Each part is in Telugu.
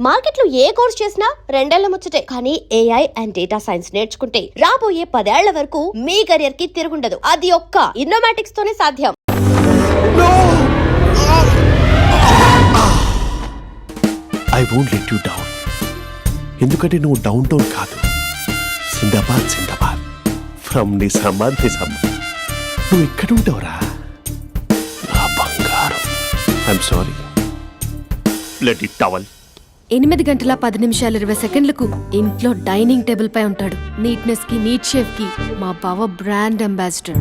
మార్కెట్లో ఏ కోర్స్ చేసినా రెండేళ్ల ముచ్చటే. కానీ ఏఐ అండ్ డేటా సైన్స్ నేర్చుకుంటే రాబోయే 10 ఏళ్ల వరకు మీ కెరియర్ కి తిరుగుండదు. అది ఒక్క ఇన్నోమాటిక్స్ తోనే సాధ్యం. I won't let you down. ఎందుకంటే నువ్వు డౌన్ టౌన్ కాదు, జిందాబాద్ జిందాబాద్ ఫ్రమ్ నిజామాబాద్ నిజామాబాద్. నువ్వు ఇక్కడ ఉంటావురా నా బంగారం. I'm sorry, let it towel. 8 గంటల 10 నిమిషాలు 20 సెకండ్లకు ఇంట్లో డైనింగ్ టేబుల్ పై ఉంటాడు. నీట్నెస్ కి, నీట్ షేఫ్ కి మా బావ బ్రాండ్ అంబాసిడర్.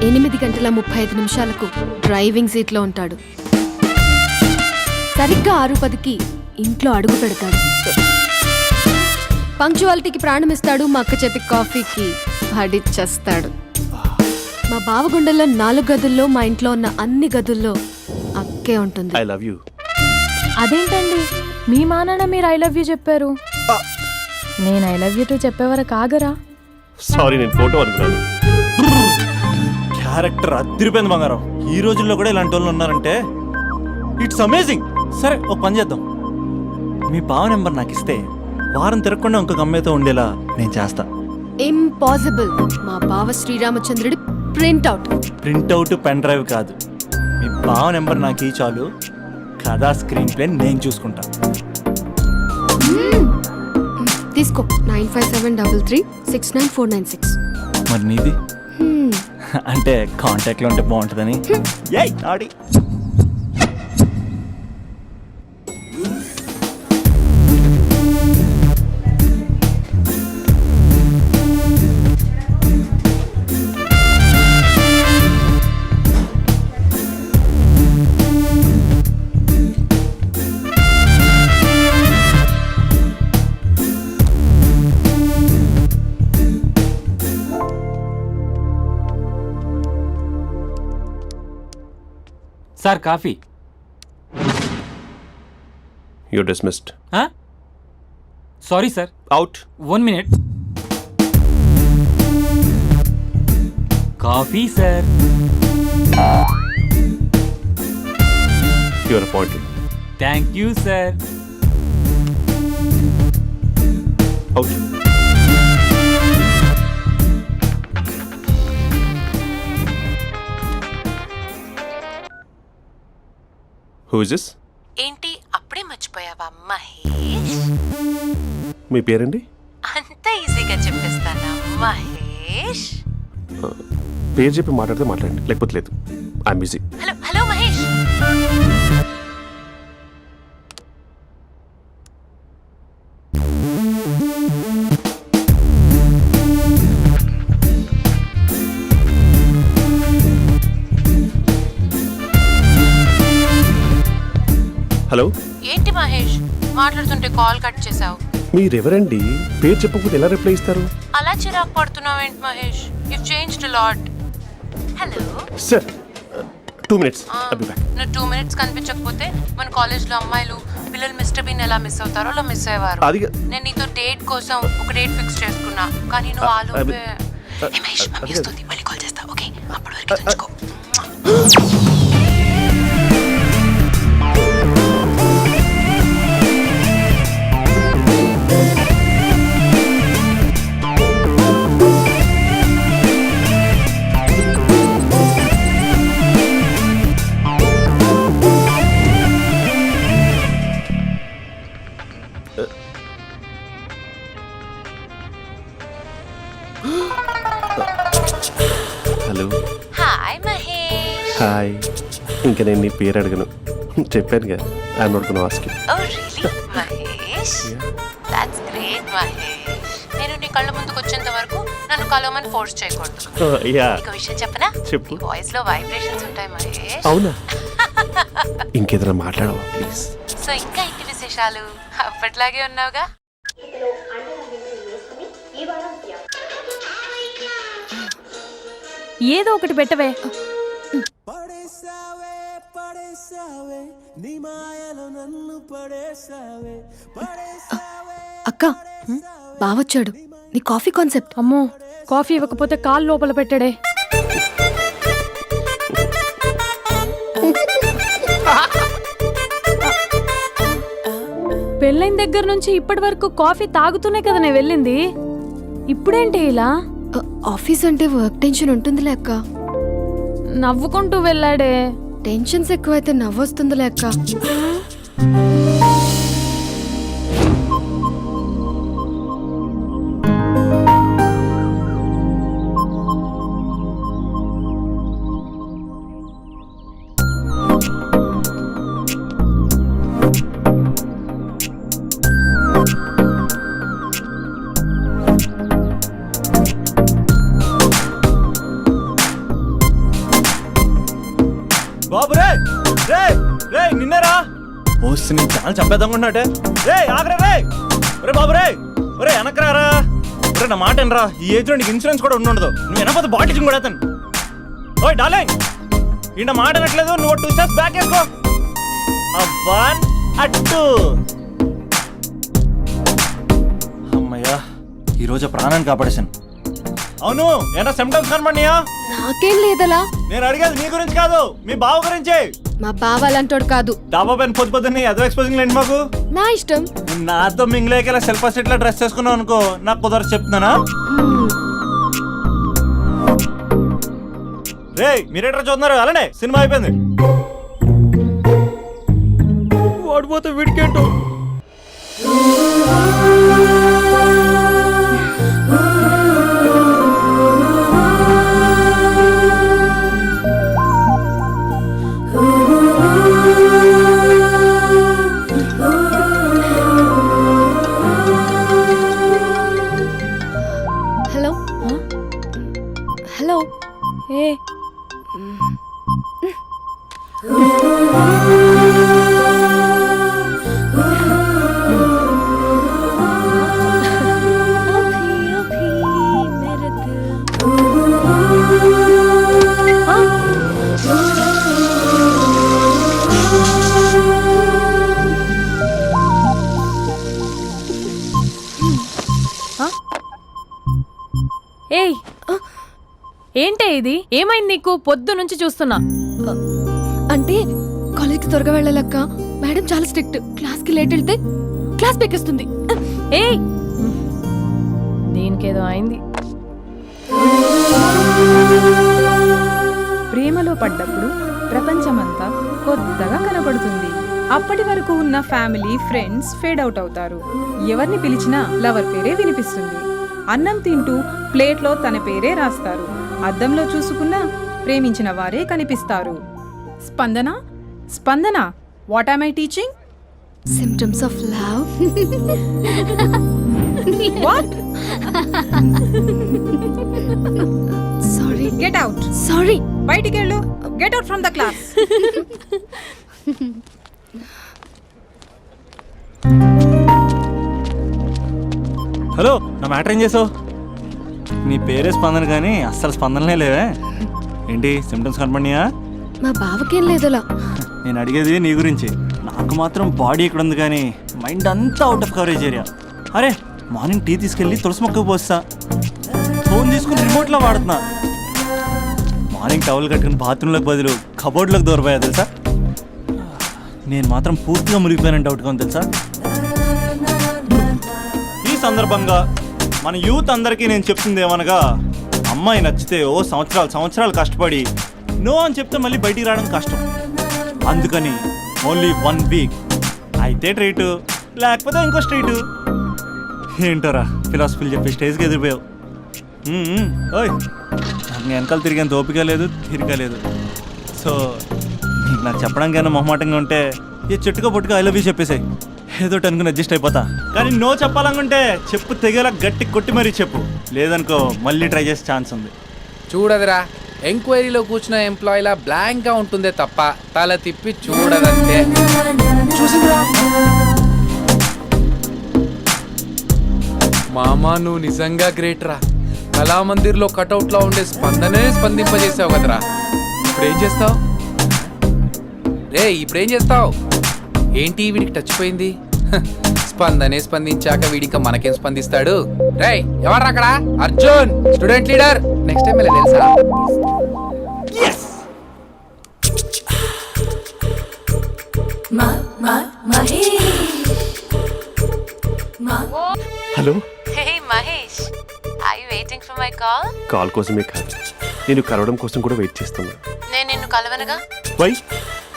8 గంటల 35 నిమిషాలకు డ్రైవింగ్ సీట్ లో ఉంటాడు. సరిగ్గా 6:10కి ఇంట్లో అడుగు పెడతాడు. పంక్చువాలిటీకి ప్రాణమిస్తాడు. మా అక్క చేతి కాఫీకి పడిచ్చేస్తాడు. మా బావ గుండెల్లో 4 గదుల్లో, మా ఇంట్లో ఉన్న అన్ని గదుల్లో అక్కే ఉంటుంది. I love you. అదేంటండి, మీ మా నాన్న మీరు ఐ లవ్ యూ చెప్పారు, నేను ఐ లవ్ యూ టూ చెప్పేవరకు ఆగరా? సారీ, నేను ఫోటో అనుకున్నాను. క్యారెక్టర్ అదిరిపోయింది బంగారం. ఈ రోజుల్లో కూడా ఇలాంటి వాళ్ళు ఉన్నారంటే ఇట్స్ అమేజింగ్. సరే, ఒక పని చేద్దాం. మీ బావ నెంబర్ నాకు ఇస్తే వారం తిరగకుండా ఇంకొక అమ్మాయితో ఉండేలా నేను చేస్తా. ఇంపాసిబుల్. మా బావ శ్రీరామచంద్రుడి ప్రింట్అవుట్. ప్రింట్అవుట్, పెన్ డ్రైవ్ కాదు. మీ బావ నెంబర్ నాకు ఈ చాలు. కథా స్క్రీన్ ప్లే నేను చూసుకుంటా. తీసుకో. 9573369496. మరి నీది? అంటే కాంటాక్ట్లో ఉంటే బాగుంటుందని. ఏయ్ ఆడి sir, coffee. You dismissed. Sorry sir. Out. 1 minute. Coffee sir. You are appointed. Thank you sir. Out. Who is this? ఏంటి అప్పుడే మర్చిపోయావా మహేష్? మీ పేరండి? అంత ఈజీగా చెప్పేస్తానా మహేష్? పేరు చెప్పి మాట్లాడితే మాట్లాడండి, లేకపోతే లేదు. I'm busy. Hello hello Mahesh. Hello. ఏంటి మహేష్, మాట్లాడుతుంటే కాల్ కట్ చేసావు? మీరెవరండి? పేరు చెప్పకపోతే ఎలా రిప్లై ఇస్తారు? అలా చిరాకు పడుతున్నావు ఏంటి Mahesh? You changed a lot. Hello sir, 2 minutes. I'll be back. నువ్వు 2 minutes కనిపించకపోతే మన కాలేజ్లో అమ్మాయిలు పిల్లలు మిస్టర్ బీన్ ఎలా మిస్ అవుతారో అలా మిస్ అయ్యేవారు. నేను నీతో డేట్ కోసం ఒక డేట్ ఫిక్స్ చేసుకున్నా, కానీ నువ్వు ఆలోపే. మహేష్, మమ్మీ వస్తుంది, మళ్ళీ కాల్ చేస్తా. ఓకే, అప్పటి వరకు ఉంచుకో. హలో. హాయ్ మహేష్. హాయ్. ఇంకా నేను నీ పేరు అడగను, చెప్పాను కదా. I'm not gonna ask you. Oh really Mahesh? That's great Mahesh. నేను నీ కళ్ళ ముందుకు వచ్చేంత వరకు నన్ను కలవమని ఫోర్స్ చేయకూడదు. యా. ఒక విషయం చెప్పనా? చెప్పు. నీ వాయిస్ లో వైబ్రేషన్స్ ఉంటాయి మహేష్. అవునా? ఇంకేదైనా మాట్లాడవా ప్లీజ్? సో ఇంకా ఇంటి విశేషాలు అప్పట్లాగే ఉన్నావుగా? ఏదో ఒకటి పెట్టవే. అక్క, బావొచ్చాడు. నీ కాఫీ కాన్సెప్ట్. అమ్మో, కాఫీ ఇవ్వకపోతే కాలు లోపల పెట్టాడే. పెళ్ళైన దగ్గర నుంచి ఇప్పటి వరకు కాఫీ తాగుతూనే కదా నేను వెళ్ళింది. ఇప్పుడేంటి ఇలా ఆఫీస్ అంటే వర్క్ టెన్షన్ ఉంటుందిలే అక్క. నవ్వుకుంటూ వెళ్ళాడే? టెన్షన్స్ ఎక్కువైతే నవ్వొస్తుందిలే అక్క. బాబు రే రే రే నిన్నేరా వస్తు నేను చాలా చంపేద్దామన్నట్టే. రే ఆగరా రే. రే బాబు రే. రే వెనకరారా. రే నా మాట వినరా. ఈ ఏజ్లో నీకు ఇన్సూరెన్స్ కూడా ఉండదు. నువ్వు వినకపోతే బాటిల్ కూడా అతను. ఓయ్ డార్లింగ్, ఈయన మాట వినట్లేదు. నువ్వు 2 స్టెప్స్ బ్యాక్ వేసుకో. అబ్బా అట్టు. అమ్మయ్యా, ఈరోజు ప్రాణాన్ని కాపాడేశాను. అవును, ఏనా సిమ్టమ్స్ కనబడినాయా? నాకేం లేదలా. నేను అడిగేది నీ గురించి కాదు, మీ బావ గురించి. మా బావ అలాంటోడు కాదు. డాబా పైన పొద్దు పొద్దున్నే ఎదో ఎక్స్పోజింగ్ లేండి మాకు. నా ఇష్టం. నాతో మింగిలేక సెల్ఫ్ అసెట్ లా డ్రెస్ చేసుకున్నావు అనుకో, నాకు కుదరదు చెప్తున్నానా? రే మీరేట్రా చూస్తున్నారు? అలానే సినిమా అయిపోయింది. వాడిపోతే వీడికేంటో. Hello hello. ఏ ఏయ్, ఏంటే ఇది? ఏమైంది నీకు? పొద్దు నుంచి చూస్తున్నా. అంటే కాలేజ్కి త్వరగా వెళ్ళాలక్క. మేడం చాలా స్ట్రిక్ట్. క్లాస్కి లేట్ వెళ్తే క్లాస్ పెక్కిస్తుంది. ఏయ్, దీనికేదో అయింది. ప్రేమలో పడ్డప్పుడు ప్రపంచమంతా కొత్తగా కనబడుతుంది. అప్పటి వరకు ఉన్న ఫ్యామిలీ ఫ్రెండ్స్ ఫేడ్ అవుట్ అవుతారు. ఎవరిని పిలిచినా లవర్ పేరే వినిపిస్తుంది. అన్నం తింటూ ప్లేట్లో తన పేరే రాస్తారు. అద్దంలో చూసుకున్నా ప్రేమించిన వారే కనిపిస్తారు. Spandana Spandana, what am I teaching? Symptoms of love. What? Sorry. Get out. Sorry. బయటికి వెళ్ళు. Get out from the class. Hello, నా మ్యాటర్ ఏం చేసావు? నీ పేరే స్పందన కానీ అస్సలు స్పందనలే లేవే. ఏంటి సిమ్టమ్స్ కనపడినాయా? మా బావకేం లేదలా. నేను అడిగేది నీ గురించి. నాకు మాత్రం బాడీ ఇక్కడ ఉంది కానీ మైండ్ అంతా అవుట్ ఆఫ్ కవరేజ్ ఏరియా. అరే మార్నింగ్ టీ తీసుకెళ్ళి తులసి మొక్కకు పోస్తా. ఫోన్ తీసుకుని రిమోట్లో వాడుతున్నా. మార్నింగ్ టవల్ కట్టుకుని బాత్రూంలోకి బదులు కబోర్డ్లోకి దూరపోయా తెలుసా. నేను మాత్రం పూర్తిగా మునిగిపోయానని డౌట్గా ఉంది తెలుసా. ఈ సందర్భంగా మన యూత్ అందరికీ నేను చెప్తుంది ఏమనగా, అమ్మాయి నచ్చితే ఓ సంవత్సరాలు కష్టపడి నో అని చెప్తే మళ్ళీ బయటికి రావడం కష్టం. అందుకని ఓన్లీ 1 వీక్ అయితే ట్రీటు, లేకపోతే ఇంకో స్ట్రీటు. ఏంటోరా ఫిలాసఫీలు చెప్పే స్టేజ్కి ఎదిరిపోయావు. ఓయ్, నాకు వెనకాల తిరిగేంత ఓపిక లేదు, తీరిక లేదు. సో నీకు నాకు చెప్పడానికైనా మొహమాటంగా ఉంటే ఏ చెట్టుగా పొట్టుగా ఐ లవ్ యూ చెప్పేసాయి. ఏదో అనుకుని అడ్జస్ట్ అయిపోతా. కానీ నో చెప్పాలనుకుంటే చెప్పు తెగేలా గట్టి కొట్టి మరీ చెప్పు. లేదనుకో మళ్ళీ ట్రై చేసే ఛాన్స్ ఉంది. చూడదురా, ఎంక్వైరీలో కూర్చున్న ఎంప్లాయీలా బ్లాంక్గా ఉంటుందే తప్ప తల తిప్పి చూడదంతే. చూసిందిరా మామా, నువ్వు నిజంగా గ్రేట్ రా. కళామందిర్లో కటౌట్లో ఉండే స్పందనే స్పందింపజేసావు కదరా. ఇప్పుడేం చేస్తావు రే? ఇప్పుడేం చేస్తావు? ఏంటి వీడికి టచ్ పోయింది? స్పందనే స్పందించాక వీడిక మనకేం స్పందిస్తాడు? రే ఎవరు అక్కడ? Arjun, student leader. Next time ఇలా తెలుసా? Hello. Hey Mahesh, are you waiting for my call? Call కోసమే కాదు, నేను కలవడం కోసం కూడా వెయిట్ చేస్తున్నా. నేను నిన్ను కలవనుగా. వై?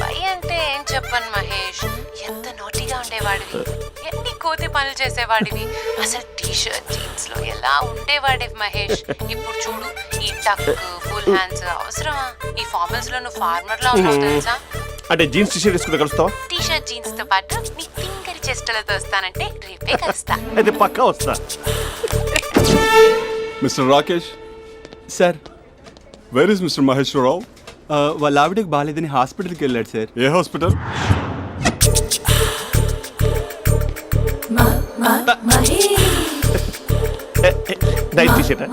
వై అంటే ఏం చెప్పను మహేష్, ఎంత నోటిగా ఉండేవాడివి, ఎన్ని కోతి పనులు చేసేవాడివి, అసలు టీ షర్ట్ జీన్స్ లో ఎలా ఉండేవాడివి మహేష్. ఇప్పుడు చూడు, ఈ టక్ ఫుల్ హ్యాండ్స్ అవసరమా? ఈ ఫార్మల్స్ లో నువ్వు ఫార్మర్ లా ఉన్నావు తెలుసా? అంటే జీన్స్ టీ షర్ట్ వేసుకుంటే కలుస్తావా? టీ షర్ట్ జీన్స్ తో పాటు నీ ఫింగర్ చెస్టలతో వస్తానంటే రేపే కలుస్తా. అయితే పక్కా వస్తా. Mister Rakesh, sir, where is mister Maheswararao? వాళ్ళ ఆవిడకి బాగాలేదని హాస్పిటల్కి వెళ్ళాడు సార్. ఏ హాస్పిటల్? Night T shirt.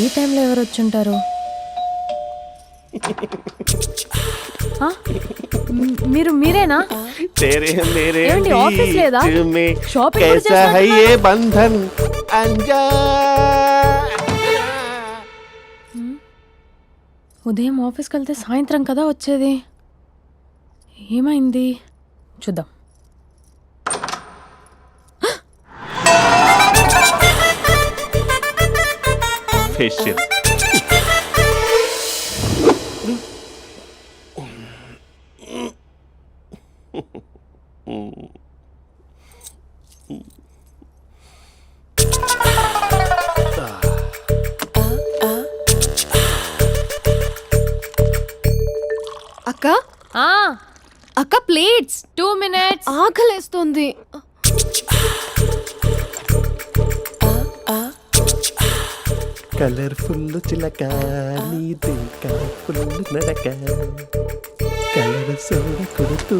ఈ టైంలో ఎవరు వచ్చుంటారు? మీరేనా? ఏమండి, ఆఫీస్ లేదా? షాపింగ్ కూడా చేస్తున్నట్టున్నారు. ఉదయం ఆఫీస్కి వెళ్తే సాయంత్రం కదా వచ్చేది. ఏమైంది చూద్దాం. ఫేషియల్. అక్క అక్క ప్లేట్స్. 2 minutes. ఆకలేస్తుంది. కలర్ఫుల్ చిలక నీది కలర్ఫుల్ నడక, కలర్ సోడ కొడుతూ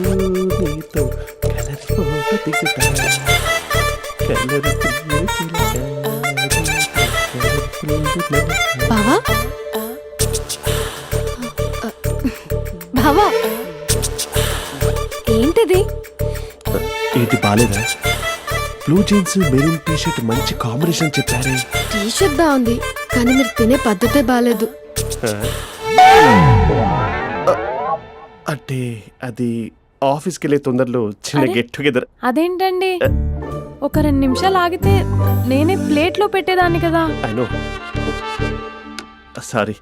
నీతో కలర్ ఫోటో దిగుతా, కలర్ఫుల్ చిలక బావా బావా, ఏంటిది? ఏంటి బాలేదా? Blue jeans maroon T shirt మంచి కాంబినేషన్ చెప్పారే. టీ షర్ట్ బాగుంది, కానీ మీరు తినే పద్ధతే బాగాలేదు. అంటే అది ఆఫీస్కి వెళ్ళే తొందరలో చిన్న గెట్ టుగెదర్. అదేంటండి, ఒక 2 నిమిషాలు ఆగితే నేనే ప్లేట్లో పెట్టేదాన్ని కదా. I know, sorry.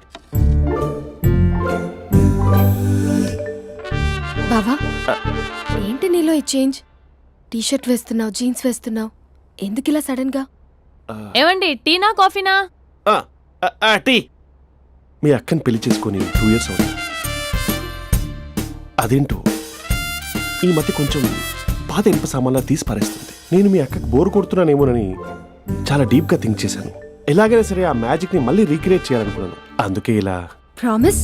బావా, ఏంటి నీలో ఈ చేంజ్? టీ షర్ట్ వేస్తున్నావు, జీన్స్ వేస్తున్నావు, ఎందుకు ఇలా సడన్ గా? ఏమండి, టీనా కాఫీనా? టీ. మీ అక్కని పెళ్లి చేసుకొని 2 years అవుతుంది. అదేంటో ఈ మధ్య కొంచెం పాత ఇనుప సామాన్లా తీసి పారేస్తుంది. నేను మీ అక్కకు బోర్ కొడుతున్నానేమోనని చాలా డీప్ గా థింక్ చేశాను. ఎలాగైనా సరే ఆ మ్యాజిక్ ని మళ్ళీ రీక్రియేట్ చేయాలనుకున్నాను. అందుకే ఇలా. ప్రామిస్?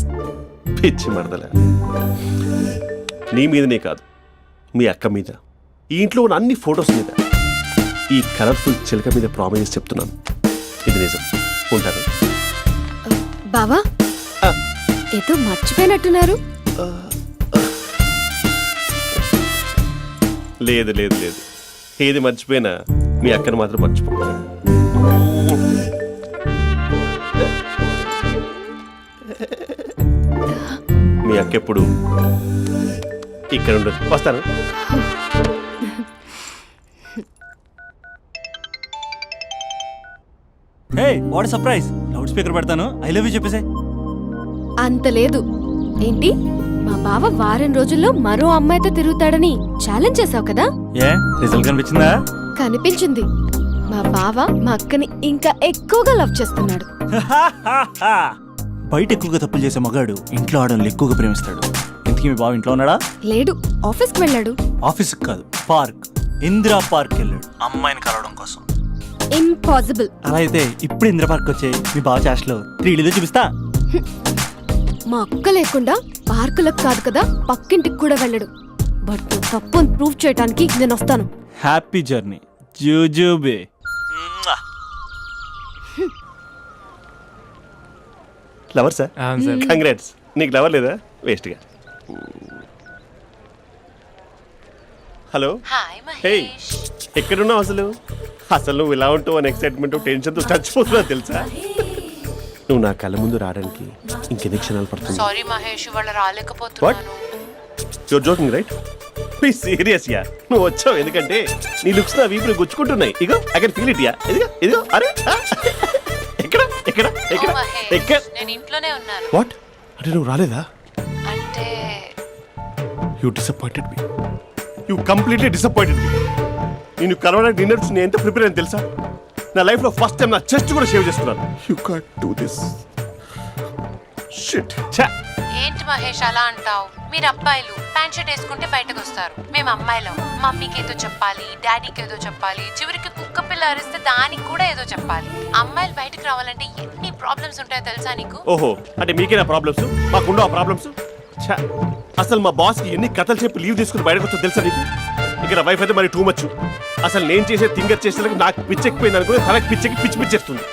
పిచ్చి మరదల, నీ మీదనే కాదు, మీ అక్క మీద, ఈ ఇంట్లో ఉన్న అన్ని ఫొటోస్ మీద, ఈ కలర్ఫుల్ చిలక మీద ప్రామిస్ చెప్తున్నాను. ఇది నిజం. ఉంటాను. బావా, ఏదో మర్చిపోయినట్టున్నారు. లేదు లేదు లేదు, ఏది మర్చిపోయినా మీ అక్కను మాత్రం మర్చిపో. మీ అక్క ఎప్పుడు ఇక్కడ ఉండదు. వస్తాను. హే, వాట్ సర్ప్రైజ్! లౌడ్ స్పీకర్ పెడతాను, ఐ లవ్ యూ చెప్పేసే. అంత లేదు. ఏంటి, మా బావ వారం రోజుల్లో మరో అమ్మాయితో తిరుగుతాడని ఛాలెంజ్ చేసావు కదా? ఏ రిజల్ట్ కనిపించిందా? కనిపించింది. మా బావ మా అక్కని ఇంకా ఎక్కువగా లవ్ చేస్తున్నాడు. బయట ఎక్కువగా తప్పులు చేసే మగాడు ఇంట్లో ఆడవాళ్ళు ఎక్కువగా ప్రేమిస్తాడు. ఇంతకీ మీ బావ ఇంట్లో ఉన్నాడా? లేడు, ఆఫీస్కి వెళ్ళాడు. ఆఫీస్కి కాదు, పార్క్, ఇందిరా పార్క్ వెళ్ళాడు అమ్మాయిని కలవడం కోసం. ఇంపాసిబుల్. అలా అయితే ఇప్పుడు ఇందిరా పార్క్ వచ్చే మీ బావ చాష్లో 3Dలో చూపిస్తా. మా అక్క లేకుండా పార్కులకు కాదు కదా, పక్కింటికి కూడా వెళ్ళడు. బట్ నువ్వు తప్పు ప్రూవ్ చేయడానికి నేను వస్తాను. హ్యాపీ జర్నీ జూజూబే. లవర్ సార్, అవును సార్. కంగ్రాట్స్. నీకు లవర్ లేదా? వేస్ట్గా. Hello, hi hey, Mahesh. ఎక్కడున్నావు అసలు? అసలు నువ్వు ఇలా ఉంటావు అని ఎక్సైట్మెంట్ టెన్షన్తో చచ్చిపోతున్నా తెలుసా? నువ్వు నా కళ్ళ ముందు రావడానికి ఇంకెన్ని క్షణాలు పడుతుంది? సారీ మహేష్, ఇవాళ రాలేకపోతున్నాను. Your joking right? Please serious ya. నువ్వు వచ్చావు ఎందుకంటే నీ లుక్స్ నా వీపులు గుచ్చుకుంటున్నాయి. ఇగో I can feel it ya. ఇదిగో ఇదిగో. అరే ఎక్కడ ఎక్కడ ఎక్కడ ఓ మహేష్, ఎక్కడ? నేను ఇంట్లోనే ఉన్నాను. వాట్ అంటే నువ్వు రాలేదా? అంటే you disappointed me. You completely disappointed me. నేను కలవడానికి డిన్నర్స్ నేను ఎంత ప్రిపేర్ అని తెలుసా? నా లైఫ్లో ఫస్ట్ టైం నా చెస్ట్ కూడా సేవ్ చేసుకున్నాను. You can't do this shit. ఏంటి మహేష్ అలా అంటావు? మీరు అబ్బాయిలు ప్యాంట్ షర్ట్ వేసుకుంటే బయటకు వస్తారు. మేము అమ్మాయిలం మమ్మీకి ఏదో చెప్పాలి, డాడీకి ఏదో చెప్పాలి, చివరికి కుక్క పిల్ల అరిస్తే దానికి కూడా ఏదో చెప్పాలి. అమ్మాయిలు బయటకు రావాలంటే ఎన్ని ప్రాబ్లమ్స్ ఉంటాయో తెలుసా నీకు? ఓహో, అంటే మీకేనా ప్రాబ్లమ్స్? మాకుండా ఆ ప్రాబ్లమ్స్? అసలు మా బాస్కి ఎన్ని కథలు చెప్పి లీవ్ తీసుకుని బయటకు వచ్చో తెలుసా నీకు? ఇక్కడ వైఫ్ అయితే మరి టూ మచ్. అసలు నేను చేసే థింగర్ చేసేందుకు నాకు పిచ్చెక్కిపోయింది అనుకుని తనకి పిచ్చెక్కి పిచ్చి పిచ్చేస్తుంది.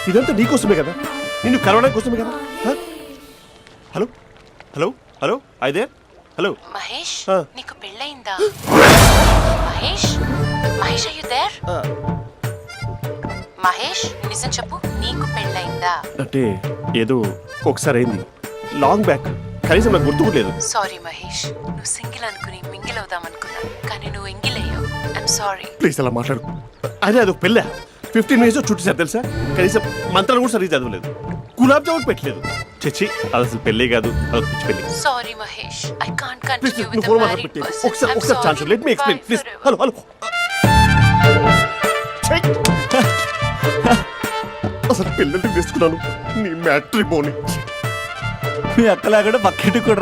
ఇదంతా నీకోసమే కదా, నిన్ను కలవడానికి కోసమే కదా. హలో హలో హలో అయితే హలో మహేష్, ఆ. నీకు పెళ్ళయిందా? Mahesh, Mahesh are you there? Mahesh, నిజం చెప్పు, నీకు పెళ్ళయిందా? అంటే ఏదో ఒకసారి అయింది, లాంగ్ బ్యాక్, కనీసం నాకు గుర్తుకులేదు. సారీ మహేష్, నువ్వు సింగిల్ అనుకుని మింగిల్ అవుదాం అనుకున్నా, కానీ నువ్వు ఎంగిల్ అయ్యావు. I'm sorry. ప్లీజ్ అలా మాట్లాడు. అదే అదొక పెళ్ళ 15 minutes చుట్టేసారు తెలుసా? కనీసం మంత్రాలు కూడా సరిగ్గా చదవలేదు, గులాబ్ జామున్ పెట్టలేదు. చచ్చి, అది అసలు పెళ్ళే కాదు, అదొక పిచ్చి పెళ్ళి. Sorry Mahesh, I can't please continue నువ్వు విత్ ఫోన్ ద మాట్లాడి మ్యారీడ్ పెట్టి పర్సన్. ఒకసారి chance let me explain please. Hello hello. అసలు పిల్లల్ని తీసుకున్నాను నీ మ్యాట్రిమోని. మీ అక్కలా కూడా పక్కింటికి కూడా